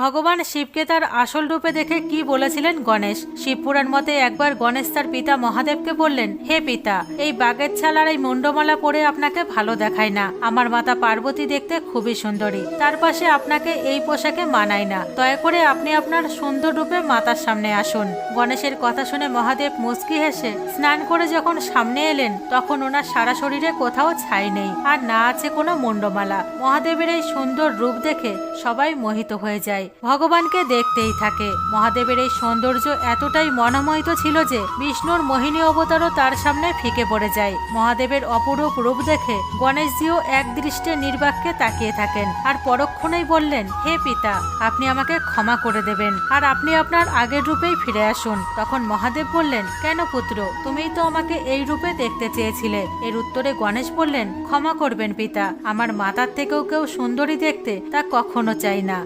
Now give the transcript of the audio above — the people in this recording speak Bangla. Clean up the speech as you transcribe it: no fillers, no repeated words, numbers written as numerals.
ভগবান শিবকে তার আসল রূপে দেখে কি বলেছিলেন গণেশ? শিবপুরাণ মতে একবার গণেশ তার পিতা মহাদেবকে বললেন, হে পিতা, এই বাগের ছাল আর এই মুন্ডমালা পরে আপনাকে ভালো দেখায় না। আমার মাতা পার্বতী দেখতে খুবই সুন্দরী, তার পাশে আপনাকে এই পোশাকে মানায় না। দয়া করে আপনি আপনার সুন্দর রূপে মাতার সামনে আসুন। গণেশের কথা শুনে মহাদেব মুচকি হেসে স্নান করে যখন সামনে এলেন, তখন ওনার সারা শরীরে কোথাও ছাই নেই, আর না আছে কোনো মুন্ডমালা। মহাদেবের এই সুন্দর রূপ দেখে সবাই মোহিত হয়ে যায়, ভগবানকে দেখতেই থাকে। মহাদেবের এই সৌন্দর্য এতটাই মনোমোহিত ছিল যে বিষ্ণুর মোহিনী অবতারও তার সামনে ফিকে পড়ে যায়। মহাদেবের অপরূপ রূপ দেখে গণেশজিও এক দৃষ্টে নির্বাককে তাকিয়ে থাকেন, আর পরক্ষণেই বললেন, হে পিতা, আপনি আমাকে ক্ষমা করে দেবেন, আর আপনি আপনার আগের রূপেই ফিরে আসুন। তখন মহাদেব বললেন, কেন পুত্র, তুমিই তো আমাকে এই রূপে দেখতে চেয়েছিলে। এর উত্তরে গণেশ বললেন, ক্ষমা করবেন পিতা, আমার মাতার থেকেও কেউ সুন্দরী দেখতে তা কখনো চাই না।